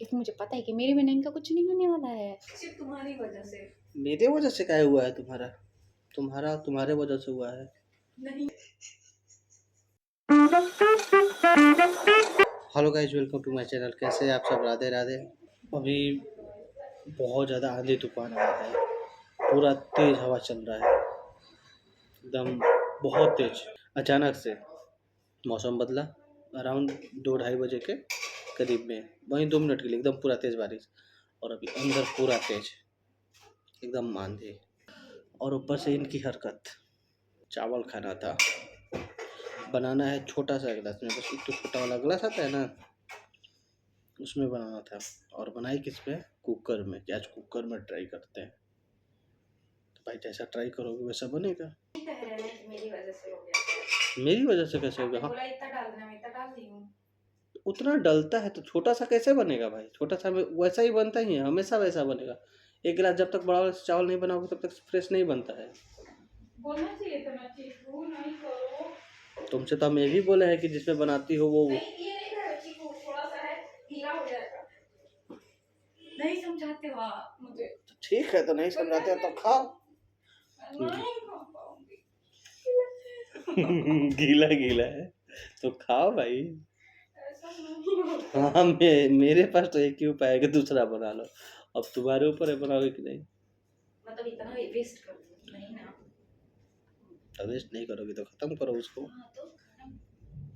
क्योंकि मुझे पता है कि मेरे बिना इनका कुछ नहीं होने वाला है। सिर्फ तुम्हारी वजह से। मेरे वजह से क्या हुआ है? तुम्हारे वजह से हुआ है। नहीं। Hello guys, welcome to my channel. कैसे हैं आप सब? राधे राधे। अभी बहुत ज़्यादा आंधी तूफान आया है, पूरा तेज़ हवा चल रहा है, एकदम बहुत तेज़। अचानक से मौसम बदला, अराउंड 2-2:30 बजे के करीब में, वहीं 2 मिनट के लिए एकदम पूरा तेज़ बारिश, और अभी अंदर पूरा तेज़ एकदम आंधी, और ऊपर से इनकी हरकत। चावल खाना था, बनाना है छोटा सा गिलास में, बस एक तो छोटा वाला गिलास आता है ना, उसमें बनाना था। और बनाई किस पे? कुकर में। कि आज कुकर में ट्राई करते हैं। तो भाई जैसा ट्राई करोगे वैसा बनेगा। कह रहे हैं कि मेरी वजह से हो गया। मेरी वजह से कैसे हो गया? हाँ, बोला इतना डालना, मैं इतना डाल दी हूँ। उतना डलता है तो छोटा सा कैसे बनेगा भाई? छोटा सा में वैसा ही बनता ही है, हमेशा वैसा बनेगा। एक गिलास जब तक बड़ा वाला चावल नहीं बनाओगे तब तक फ्रेश नहीं बनता है। बोलना चाहिए था ना, चीकू नहीं करो। तुमसे तो हम ये भी बोले हैं कि जिसमें बनाती हो वो। नहीं, ये नहीं करो चीकू, थोड़ा सा है, गीला हो जाएगा। नहीं समझाते हो आप मुझे। तो ठीक है, तो नहीं समझाते हो तो खाओ। नहीं खा पाऊंगी। गीला गीला है तो खाओ भाई। ऐसा नहीं होता। हाँ, मेरे पास तो एक ही उपाय है कि दूसरा बना लो। अब तुम्हारे ऊपर है, बनाओगे कि नहीं। मतलब इतना वेस्ट कर दूं? नहीं ना। तो वेस्ट नहीं करोगे तो खत्म करो उसको। हाँ, तो खाना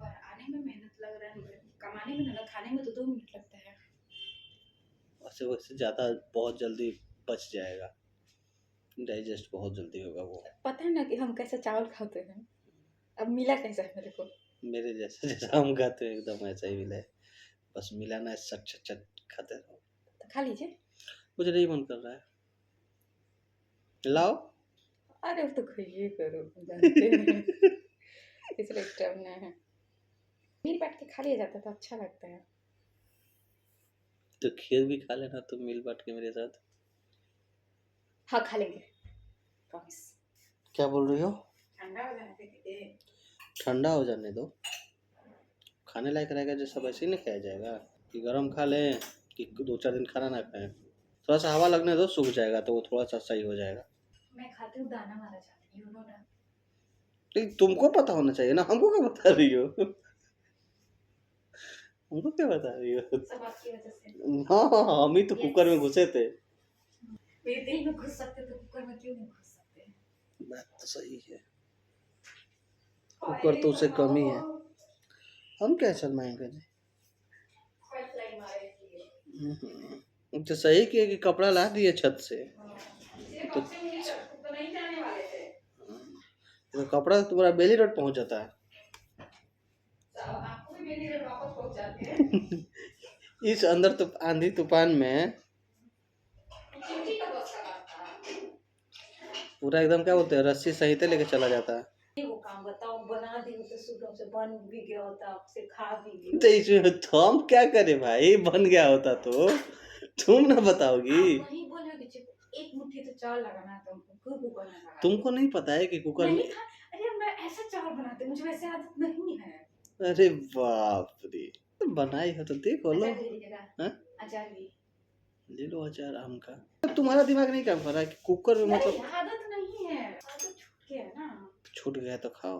पर आने में मेहनत लग रहा है, कमाने में ना, खाने में तो 2 मिनट लगता है। वैसे वैसे ज़्यादा बहुत जल्दी पच जाएगा, डाइजेस्ट बहुत जल्दी होगा वो। पता है ना कि हम कैसे चावल खाते हैं। अब मिला कैसा है मेरे को? मेरे जैसा जैसा हम खाते हैं एकदम ऐसा ही मिला है, बस मिलाना है, सच सच सच खाते रहो। तो खा लीजिए। मुझे नहीं मन कर रहा है, लाओ। अरे अब तो खाइए करो, जानते हैं इसलिए स्टेमिना है। मिल बांट के खा लिया जाता तो अच्छा लगता है। तो खीर भी खा लेना तुम मिल बांट के मेरे साथ। हाँ खा लेंगे, प्रॉमिस। क्या बोल रही हो? ठंडा हो जाने दे। ठंडा हो जाने दो, खाने लायक रहेगा जैसा वैसे ही नहीं खाया जाएगा। कि गरम खा लें कि 2-4 दिन खाना ना खाएं। थोड़ा सा हवा लगने दो, सूख जाएगा तो वो थोड़ा सा सही हो जाएगा। मैं खाती हूँ, दाना मारा जाता है, यू नो ना। लेकिन तुमको पता होना चाहिए ना, हमको क्या बता रही हो? हमको क्या बता रही हो? सब आपकी वजह से। हाँ हाँ हाँ, हम ही तो कुकर में घुसे थे। मेरे दिल में घुस सकते तो कुकर में क्यों नहीं घुस सकते? बात तो सही है, कुकर तो उससे कम ही है। हम क्या शर्माएंगे जी। तो सही किए कि कपड़ा ला दिए छत से। तो नहीं जाने वाले थे। तो कपड़ा तो तुम्हारा बेली रोड पहुंच जाता है। आपको भी मेरी घर वापस पहुंच जाते हैं। इस अंदर तो आंधी तूफान में चिंटी का बस का बात था। पूरा एकदम क्या बोलते हैं, रस्सी सहित लेके चला जाता है। वो काम बताओ, बना दी तो सुबह से बन भी गया होता, आपसे खा भी गया। तो इसमें तो हम क्या करें भाई, बन गया होता तो तुम ना बताओगी। आप नहीं बोलोगे, एक मुट्ठी तो चावल लगाना है तुमको, कुकर में लगा। तुमको नहीं पता है कि कुकर में। नहीं था। अरे मैं ऐसा चावल बनाते, मुझे वैसे आदत नहीं है। अरे बाप रे, बनाई हो तो देखो लो। अचार भी लीजिएगा? हाँ? अचार भी ले लो अचार आम का। तुम्हारा दिमाग नहीं काम कर रहा है कि कुकर में, नहीं, मतलब आदत नहीं है, आदत छूट गया है ना। छूट गया तो खाओ।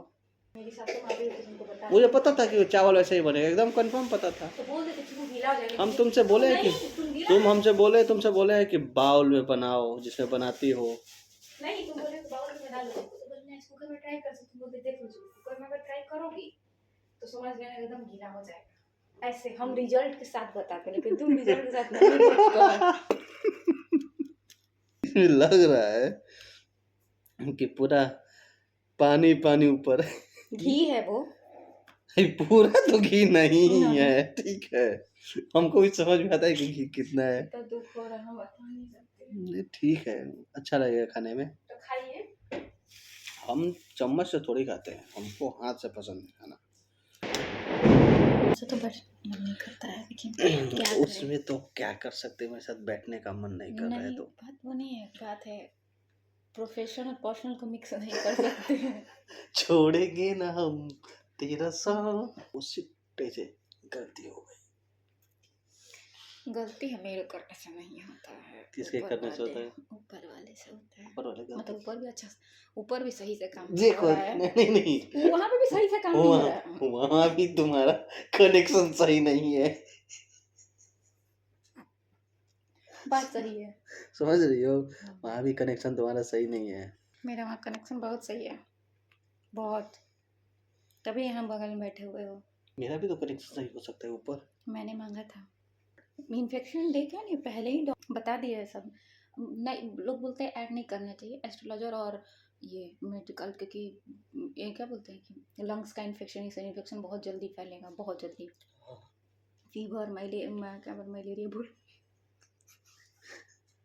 मेरी सासू माँ भी तुमको बता मुझे पता था कि वो चावल वैसे ही बनेगा, एकदम कंफर्म पता था। तो बोल देते तुम गीला हो जाएगा। हम तुमसे बोले हैं कि नहीं, तुमसे बोले हैं कि बाउल में बनाओ जिसमें बनाती हो। नहीं, तुम बोले बाउल में डालो, तो बोलना इस कुकर में ट्राई कर सकते, तुम बोलते देख लो कुकर में अगर ट्राई करोगी तो समझ लेना एकदम गीला हो जाएगा। ऐसे हम रिजल्ट के साथ बताते हैं, लेकिन तुम रिजल्ट के साथ नहीं बताओ। लग रहा है कि पूरा पानी पानी ऊपर। घी है वो। पूरा तो घी नहीं है, ठीक है। हमको भी समझ में आता है कि घी कितना है। इतना दुख हो रहा है, हम बता नहीं सकते। ये ठीक है, अच्छा लगेगा खाने में। तो खाइए। हम चम्मच से थोड़ी खाते हैं, हमको हाथ से पसंद है खाना। तो बस मन नहीं करता है, लेकिन क्या करें? उसमें तो क्या कर सकते हैं, मेरे साथ बैठने का मन नहीं कर रहा है तो। बात वो नहीं है, बात है प्रोफेशनल और पर्सनल को मिक्स नहीं कर सकते हैं। छोड़ेंगे ना हम तेरा साथ। उसी पे से गलती हो गई। गलती हमें करने से नहीं होता है, किसके ऊपर करने से होता है? ऊपर वाले से होता है। ऊपर वाले का मतलब ऊपर भी अच्छा, ऊपर भी सही से काम देखो, हो रहा है, नहीं नहीं वहाँ पे भी सही से काम नहीं हो रहा है। वहाँ भी तुम्हारा कनेक्शन सही नहीं है, बात सही है, समझ रही हो? वहाँ भी कनेक्शन तुम्हारा सही नहीं है। मेरा वहाँ कनेक्शन बहुत सही है, बहुत, तभी यहाँ बगल में बैठे हुए हो। मेरा भी तो कनेक्शन सही हो सकता है ऊपर। मैंने मांगा था इन्फेक्शन देखे नहीं, पहले ही बता दिया है सब। नहीं, लोग बोलते हैं ऐड नहीं करना चाहिए एस्ट्रोलॉजर और ये मेडिकल, क्योंकि ये क्या बोलते हैं कि लंग्स का इन्फेक्शन, इससे इन्फेक्शन बहुत जल्दी फैलेगा, बहुत जल्दी। फीवर, मलेरिया बोल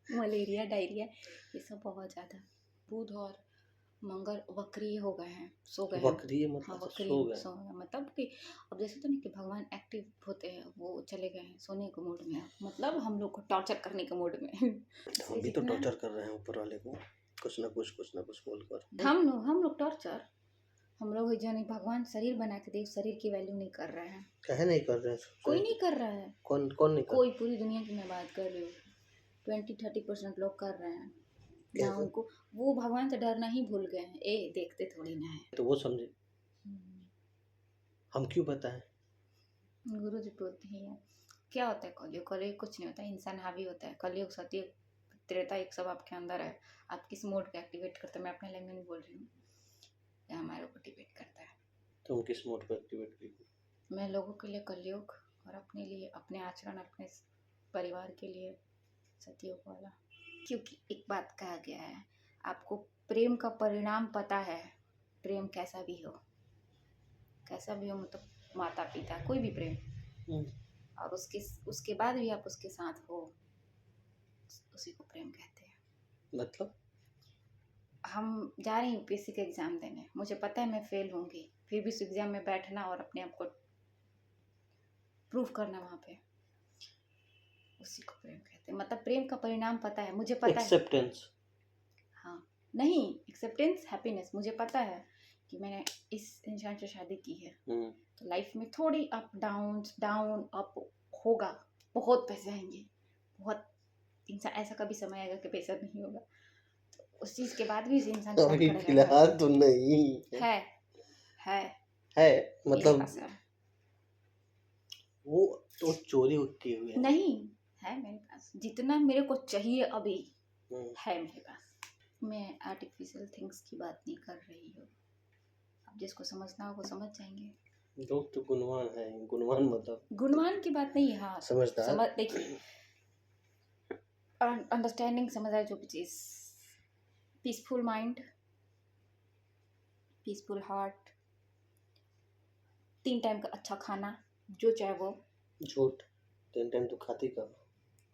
मलेरिया, डायरिया, ये सब बहुत ज़्यादा। बुध और मंगल वक्री हो गए हैं, सो गए हैं। वक्री हाँ, मतलब वक्री सो गए। सो गए, मतलब कि अब जैसे तो नहीं कि भगवान एक्टिव होते हैं, वो चले गए हैं सोने के मूड में, मतलब हम लोग को टॉर्चर करने के मूड में। हम भी तो टॉर्चर कर रहे हैं ऊपर वाले को, कुछ ना कुछ बोलकर। हम लोग टॉर्चर, हम लोग जाने भगवान शरीर बना के दे, शरीर की वैल्यू नहीं कर रहे हैं। कहे नहीं कर रहे हैं? कोई नहीं कर रहा है, कौन नहीं कर? कोई, पूरी दुनिया की मैं बात कर रही हूँ, 20-30% लोग कर रहे हैं ना। कैसे? उनको वो भगवान से डरना ही भूल गए हैं, ए देखते थोड़ी ना है। तो वो समझे, हम क्यों बताएं? गुरु जी बोलते हैं क्या होता है कलयुग, कलयुग कुछ नहीं होता है, इंसान हावी होता है। कलयुग, सतयुग, त्रेता एक सब आपके अंदर है। आप किस मोड पे एक्टिवेट करते हैं, मैं अपने लैंग्वेज में बोल रही हूँ, या हमारे ऊपर डिपेंड करता है। तुम किस मोड पे एक्टिवेट की? मैं लोगों के लिए कलयुग, और अपने लिए, अपने आचरण, अपने परिवार के लिए सतयुग वाला। क्योंकि एक बात कहा गया है, आपको प्रेम का परिणाम पता है, प्रेम कैसा भी हो मतलब माता पिता, कोई भी प्रेम, और उसके बाद भी आप उसके साथ हो, उसी को प्रेम कहते हैं। मतलब हम जा रहे हैं यूपीएससी का एग्ज़ाम देने, मुझे पता है मैं फेल होंगी, फिर भी उस एग्ज़ाम में बैठना और अपने आप को प्रूव करना वहाँ पे, उसी को प्रेम कहते हैं। मतलब प्रेम का परिणाम पता है, मुझे पता है। एक्सेप्टेंस। हाँ, नहीं, एक्सेप्टेंस, हैप्पीनेस, मुझे पता है कि मैंने इस इंसान से शादी की है, तो लाइफ में थोड़ी अप डाउन अप होगा, बहुत पैसे आएंगे, बहुत इंसान, ऐसा कभी समय आएगा कि पैसा नहीं होगा, तो उस चीज़ के बाद भी इस इंसान के साथ अभी खड़ा फिलहाल तो नहीं है मतलब मेरे पास है। वो तो चोरी की हुई है। नहीं है मेरे पास, जितना मेरे को चाहिए अभी है मेरे पास। मैं आर्टिफिशियल थिंग्स की बात नहीं कर रही हूँ, अब जिसको समझना हो वो समझ जाएंगे। लोग तो गुणवान है, गुणवान मतलब गुणवान की बात नहीं है, हाँ समझदार। देखिए, अंडरस्टैंडिंग, समझ आए जो भी चीज़, peaceful mind, peaceful heart, 3 time का अच्छा खाना, जो चाहे वो। झूठ, 3 टाइम तो खाती कब?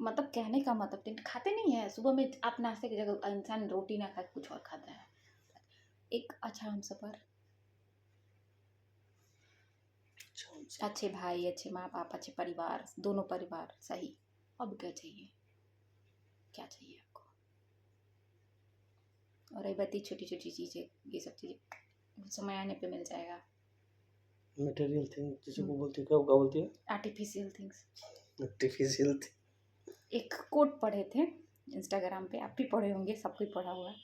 मतलब कहने का मतलब 3 खाते नहीं है, सुबह में आप नाश्ते की जगह इंसान रोटी ना खा कुछ और खाता है। एक अच्छा हमसफर, अच्छे भाई, अच्छे माँ बाप, अच्छे परिवार, दोनों परिवार सही। अब क्या चाहिए, क्या चाहिए आपको? और ये बात छोटी छोटी चीज़ें, ये सब चीज़ें समय आने पे मिल जाएगा। मटेरियल थिंग जिसे को बोलती है, क्या बोलती है? Artificial things. आर्टिफिशियल। एक कोट पढ़े थे इंस्टाग्राम पे, आप भी पढ़े होंगे, सब कोई पढ़ा हुआ है।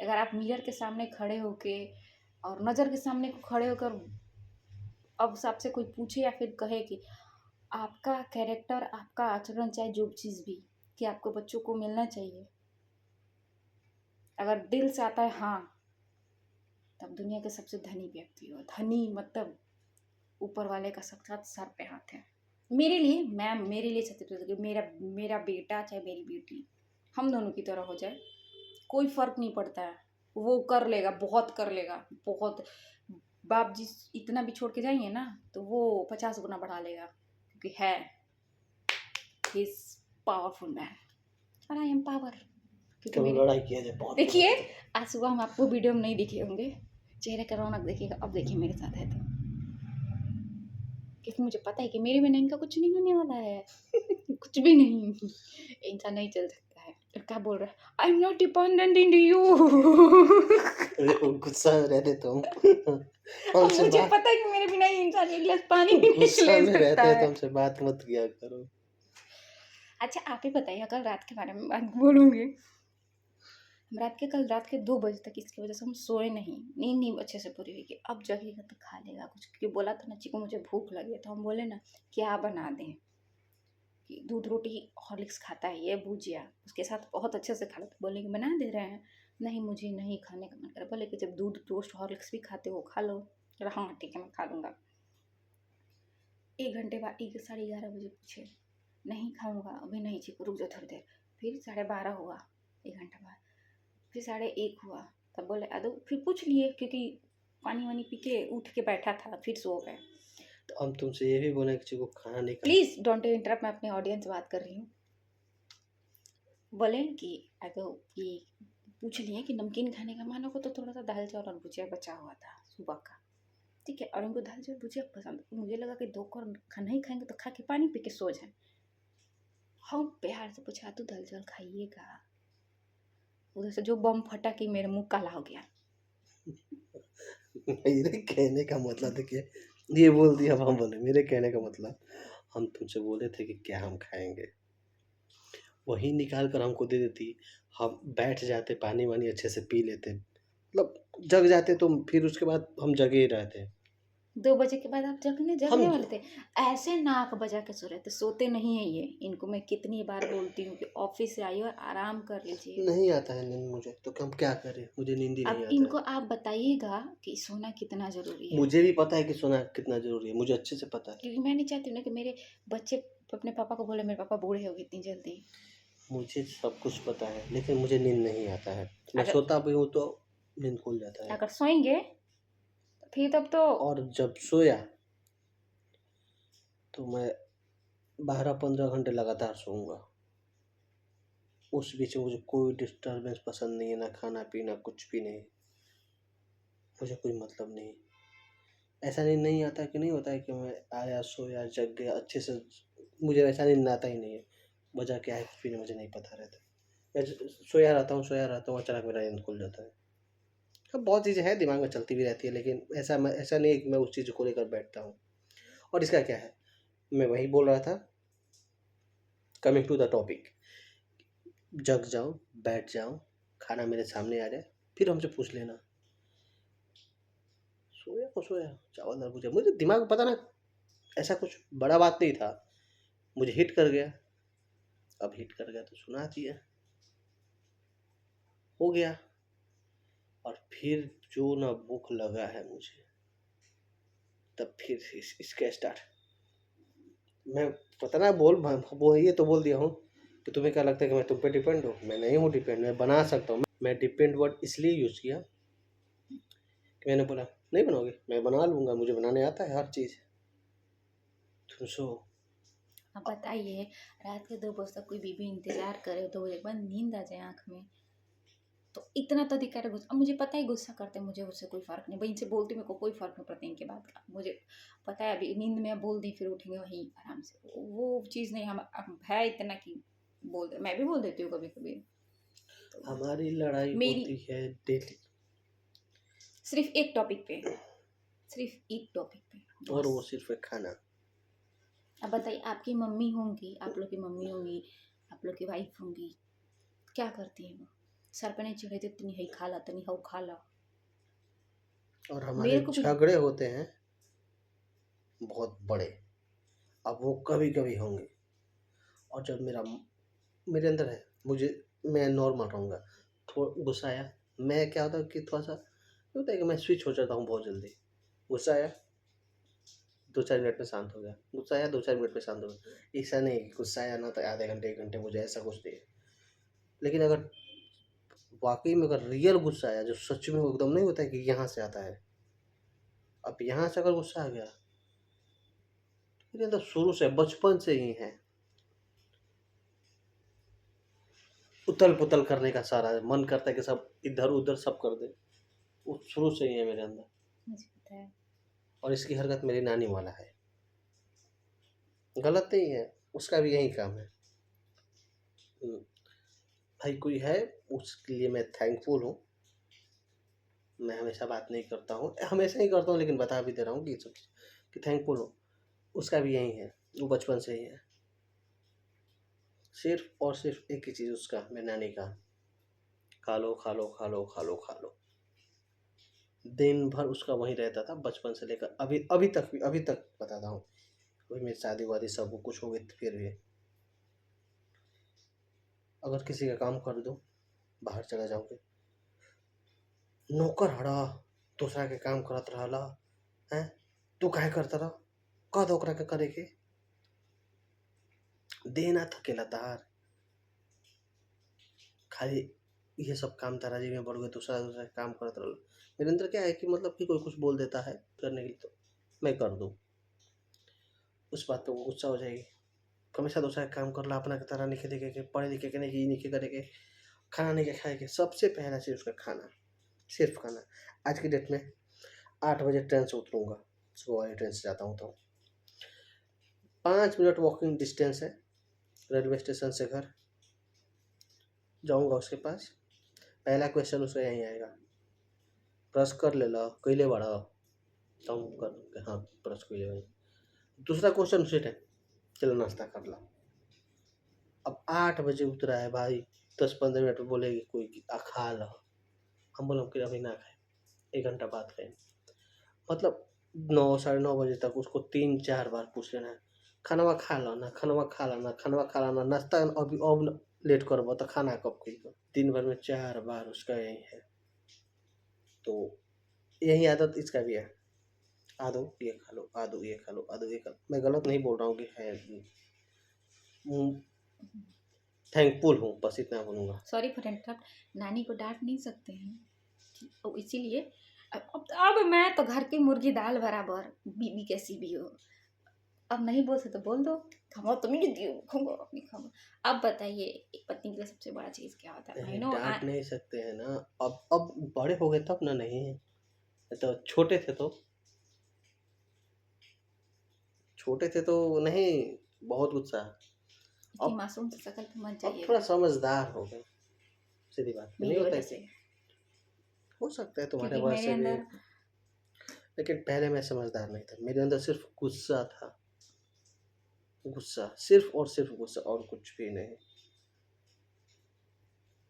अगर आप मिरर के सामने खड़े होके और नज़र के सामने खड़े होकर अब आपसे कोई पूछे या फिर कहे कि आपका कैरेक्टर, आपका आचरण, चाहे जो चीज़ भी, कि आपको बच्चों को मिलना चाहिए, अगर दिल से आता है हाँ, तब दुनिया के सबसे धनी व्यक्ति हो। धनी मतलब ऊपर वाले का साक्षात सर पे हाथ है। मेरे लिए सत्य, मेरा बेटा चाहे मेरी बेटी, हम दोनों की तरह हो जाए, कोई फर्क नहीं पड़ता है, वो कर लेगा, बहुत कर लेगा, बहुत। बाप जी इतना भी छोड़ के जाएंगे ना, तो वो 50 गुना बढ़ा लेगा, क्योंकि है ही इज पावरफुल मैन और आई एम पावर। क्योंकि लड़ाई किया जाए बहुत। देखिए, आज सुबह हम आपको वीडियो में नहीं दिखे होंगे, चेहरे का रौनक देखिएगा, अब देखिए मेरे साथ है तो, क्योंकि मुझे पता है कि मेरे बिना इनका कुछ नहीं होने वाला है। कुछ भी नहीं, इंसान नहीं चल सकता है। क्या बोल रहा है, I am not dependent in you. गुस्सा में रहते तुम। मुझे पता है कि मेरे बिना ये इंसान एक गिलास पानी भी नहीं ले गुस्सा में रहते सकता हैं, है। तुमसे बात मत किया करो। अच्छा आप ही बताइए, कल रात के बारे में बात बोलूँगी। हम कल रात के 2 बजे तक इसकी वजह से हम सोए नहीं, नींद नहीं अच्छे से पूरी हुई कि अब जगेगा तो खा लेगा कुछ, क्योंकि बोला था ना चिकू मुझे भूख लगी है, तो हम बोले ना क्या बना दें, कि दूध रोटी हॉर्लिक्स खाता है ये भुजिया उसके साथ बहुत अच्छे से खा लेते, बोले कि बना दे रहे हैं, नहीं मुझे नहीं खाने का मन कर, बोले कि जब दूध टोस्ट हॉर्लिक्स भी खाते हो खा लो, हाँ ठीक है मैं खा लूँगा। 1 घंटे बाद 11:30 बजे पूछे, नहीं खाऊंगा अभी नहीं चिकू रुक जाओ थोड़ी देर, फिर 12:30 हुआ 1 घंटा बाद, फिर 1:30 हुआ, तब बोले आ दो, फिर पूछ लिए क्योंकि पानी वानी पी के उठ के बैठा था, फिर सो गए। तो हम तुमसे ये भी बोले कि चिकू खाना नहीं खा। प्लीज़ डोंट इंटरप्ट, मैं अपने ऑडियंस से बात कर रही हूँ। बोले कि आ दो कि पूछ लिए कि नमकीन खाने का मन होगा तो थोड़ा सा दाल चावल और भुजिया बचा हुआ था सुबह का, ठीक है, और उनको दाल चावल भुजिया पसंद, मुझे लगा कि दोपहर खाना ही खाएंगे तो खा के पानी पी के सो जाए। हम प्यार से पूछा तू दाल चावल खाइएगा, उधर से जो बम फटा कि मेरे मुंह काला हो गया। मेरे कहने का मतलब देखिए, ये बोल दिया, अब हम बोले मेरे कहने का मतलब, हम तुमसे बोले थे कि क्या हम खाएंगे, वही निकाल कर हमको दे देती, हम बैठ जाते, पानी वानी अच्छे से पी लेते, मतलब जग जाते, तो फिर उसके बाद हम जगे ही रहते। 2 बजे के बाद आप जगने हम वाले थे, ऐसे नाक बजा के सो रहे थे, सोते नहीं है ये, इनको मैं कितनी बार बोलती हूँ कि ऑफिस से आइए और आराम कर लीजिए। नहीं आता है नींद मुझे, तो हम क्या करें, मुझे नींद ही नहीं अब आता इनको है। आप बताइएगा कि सोना कितना ज़रूरी है, मुझे भी पता है कि सोना कितना जरूरी है, मुझे अच्छे से पता है। क्योंकि मैं नहीं चाहती हूँ ना कि मेरे बच्चे अपने पापा को बोले मेरे पापा बूढ़े हो गए इतनी जल्दी। मुझे सब कुछ पता है, लेकिन मुझे नींद नहीं आता है, मैं अगर सोता भी हूँ तो नींद खुल जाता है। अगर सोएंगे तो फिर तब तो और जब सोया तो मैं 12-15 घंटे लगातार सोऊंगा, उस बीच में मुझे कोई डिस्टरबेंस पसंद नहीं है, ना खाना पीना कुछ भी नहीं, मुझे कोई मतलब नहीं। ऐसा नहीं आता कि नहीं होता है कि मैं आया सोया जग गया अच्छे से, मुझे ऐसा नींद आता ही नहीं है। वजह क्या है कुछ भी नहीं, मुझे नहीं पता रहता। मैं सोया रहता हूँ, अचानक मेरा नींद खुल जाता है। अब बहुत चीज़ें हैं दिमाग में चलती भी रहती है, लेकिन ऐसा नहीं है कि मैं उस चीज़ को लेकर बैठता हूँ। और इसका क्या है, मैं वही बोल रहा था, कमिंग टू द टॉपिक, जग जाओ, बैठ जाओ, खाना मेरे सामने आ जाए, फिर हमसे पूछ लेना। सोया चावल दाल भुजिया, मुझे दिमाग में पता ना, ऐसा कुछ बड़ा बात नहीं था, मुझे हिट कर गया। अब हिट कर गया तो सुना दिया, हो गया। और फिर जो ना भूख लगा है मुझे, तब फिर इसका स्टार्ट, मैं पता ना वो ये तो बोल दिया हूँ कि तुम्हें क्या लगता है कि मैं तुम पे डिपेंड हूँ, मैं नहीं हूँ डिपेंड, मैं बना सकता हूँ। मैं डिपेंड वर्ड इसलिए यूज़ किया कि मैंने बोला नहीं बनाओगे, मैं बना लूँगा, मुझे बनाने आता है हर चीज़। तुम सो आप बताइए, रात के 2 बजे तक कोई बीबी इंतजार करे, 2 बजे के बाद नींद आ जाए आँख में, तो इतना तो दिक्कत है गुस्सा। अब मुझे पता है गुस्सा करते हैं, मुझे उससे कोई फ़र्क नहीं, भाई इनसे बोलती मेरे को कोई फ़र्क नहीं पड़ता इनके बात का, मुझे पता है अभी नींद में बोल दी फिर उठेंगे वहीं आराम से, वो चीज़ नहीं, हम अब है इतना कि बोल दे, मैं भी बोल देती हूँ कभी कभी। तो हमारी लड़ाई मेरी होती है डेली, सिर्फ एक टॉपिक पे, सिर्फ एक टॉपिक पे और वो बस। सिर्फ एक खाना। अब बताइए, आपकी मम्मी होंगी, आप लोग की मम्मी होंगी, आप लोग की वाइफ होंगी, क्या करती हैं वो, सर पे नहीं चढ़े थे तनी है खा ला, तनी हो खा ला। और हमारे मेरे को भी झगड़े होते हैं बहुत बड़े, अब वो कभी कभी होंगे। और जब मेरे अंदर है, मैं नॉर्मल रहूँगा, थोड़ा गुस्सा आया, मैं क्या होता है कि थोड़ा सा होता है कि मैं स्विच हो जाता हूँ बहुत जल्दी। गुस्सा आया 2-4 मिनट में शांत हो गया, गुस्सा आया 2-4 मिनट में शांत हो गया। ऐसा नहीं कि गुस्सा आया ना तो आधे घंटे 1 घंटे, मुझे ऐसा कुछ नहीं है। लेकिन अगर वाकई में अगर रियल गुस्सा आया, जो सच में एकदम नहीं होता है कि यहाँ से आता है, अब यहाँ से अगर गुस्सा आ गया, मेरे अंदर शुरू से बचपन से ही है, उथल पुथल करने का सारा मन करता है कि सब इधर उधर सब कर दे, वो शुरू से ही है मेरे अंदर। मुझे पता है। और इसकी हरकत मेरी नानी वाला है, गलत नहीं है, उसका भी यही काम है। भाई कोई है, उसके लिए मैं थैंकफुल हूँ। मैं हमेशा बात नहीं करता हूँ, हमेशा ही करता हूँ, लेकिन बता भी दे रहा हूँ कि सब कि थैंकफुल हूँ। उसका भी यही है, वो बचपन से ही है। सिर्फ और सिर्फ एक ही चीज़ उसका, मेरी नानी का, खा लो खा लो खा लो खा लो खा लो। दिन भर उसका वहीं रहता था, बचपन से लेकर अभी तक बताता हूँ। वही मेरी शादी वादी सब कुछ हो गई, फिर भी अगर किसी का काम कर दो, बाहर चला जाओगे, नौकर हड़ा दूसरा के काम करत रहला हैं, तू काहे करता रह, कह दो ओकरा के करे के, देना थकेला तार, खाली ये सब काम तारा जी में बढ़ गए, दूसरा दूसरा काम करत रहला। मेरे अंदर क्या है कि मतलब कि कोई कुछ बोल देता है करने के लिए तो मैं कर दूँ, उस बात पे वो गुस्सा हो जाएगी। हमेशा दूसरा का काम करला, अपना के तरह नहीं देखे के, पढ़े लिखे के नहीं, नहीं करे के, खाना नहीं के खाए के। सबसे पहला चीज़ उसका खाना, सिर्फ खाना। आज की डेट में 8 बजे ट्रेन से उतरूँगा, सुबह वाली ट्रेन से जाता हूँ तो 5 मिनट वॉकिंग डिस्टेंस है रेलवे स्टेशन से घर। जाऊँगा उसके पास, पहला क्वेश्चन उसका यही आएगा, ब्रश कर लेला, कैले बाड़ा, तब कर हाँ ब्रश कैले बाड़ी। दूसरा क्वेश्चन उसी टाइम, चलो नाश्ता कर ला। अब 8 बजे उतरा है भाई, 10-15 मिनट में बोलेगी कोई कि खा लो, हम बोले कि अभी ना खाए, 1 घंटा बाद खाए। मतलब 9 साढ़े 9 बजे तक उसको 3-4 बार पूछ लेना है, खानवा खा लो ना, खानवा खा लो ना, खानवा खा लो ना, नाश्ता अभी अब लेट करबो तो खाना कब खइबो। दिन भर में 4 बार उसका यही है। तो यही आदत इसका भी है, आदो ये खा लो, आदो ये खा लो, आदो ये खा लो। मैं गलत नहीं बोल रहा हूँ कि है, थैंकफुल हूँ, बस इतना बोलूँगा। सॉरी फॉर इंटरप्ट, नानी को डांट नहीं सकते हैं तो इसीलिए अब मैं तो घर की मुर्गी दाल बराबर, बीबी कैसी भी हो। अब नहीं बोल सकते बोल दो, खाओ तुम ही दियो, खाओ अपनी खाओ। अब बताइए एक पत्नी के लिए सबसे बड़ा चीज़ क्या होता है? नहीं, महीनों डांट नहीं सकते हैं ना, अब बड़े हो गए तब ना, नहीं तो छोटे थे तो नहीं, बहुत गुस्सा। इतनी अब मासूम सी शक्ल पे मत थोड़ा जाइएगा समझदार हो गए, सीधी बात नहीं मेरी होता वजह है से, कि हो सकता है तुम्हारे क्योंकि वजह मेरे से भी, अंदर लेकिन पहले मैं समझदार नहीं था, मेरे अंदर सिर्फ गुस्सा था, गुस्सा, सिर्फ और सिर्फ गुस्सा, और कुछ भी नहीं।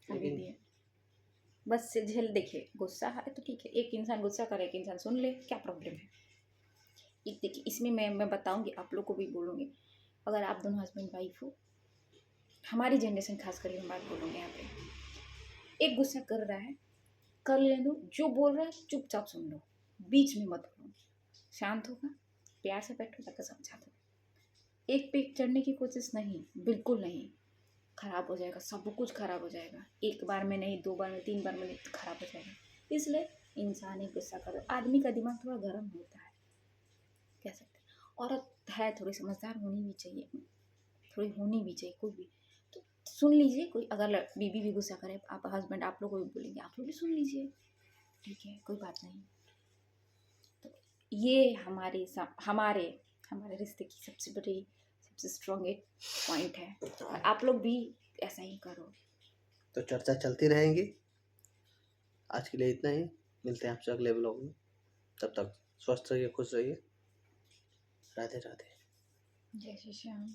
अभी लेकिन भी है। बस से झेल, देखिए गुस्सा है तो ठीक है, एक इंसान गुस्सा करे, एक इंसान सुन ले, क्या प्रॉब्लम है? देखिए इसमें मैं बताऊंगी, आप लोग को भी बोलूँगी, अगर आप दोनों हस्बैंड वाइफ हो, हमारी जनरेशन खास करके हम बात बोलूँगे यहाँ पे, एक गुस्सा कर रहा है, कर ले दो, जो बोल रहा है चुपचाप सुन लो, बीच में मत बोलो, शांत होगा, प्यार से बैठो, जाकर समझा दो। एक पे एक चढ़ने की कोशिश नहीं, बिल्कुल नहीं, खराब हो जाएगा, सब कुछ खराब हो जाएगा। एक बार में नहीं, 2 बार में, 3 बार में नहीं, खराब हो जाएगा। इसलिए इंसान ही गुस्सा करो, आदमी का दिमाग थोड़ा गर्म होता है, कह सकते हैं। औरत है, थोड़ी समझदार होनी भी चाहिए, थोड़ी होनी भी चाहिए, कोई भी तो सुन लीजिए। कोई अगर बीबी भी गुस्सा करे, आप हस्बैंड आप लोग को भी बोलेंगे, आप लोग भी सुन लीजिए, ठीक है, कोई बात नहीं। तो ये हमारे हमारे रिश्ते की सबसे बड़ी, सबसे स्ट्रॉन्ग एक पॉइंट है, और आप लोग भी ऐसा ही करो। तो चर्चा चलती रहेंगी, आज के लिए इतना ही, मिलते हैं आपसे अगले ब्लॉग में, तब तक स्वस्थ रहिए, खुश रहिए, राधे राधे। जय श्री श्याम।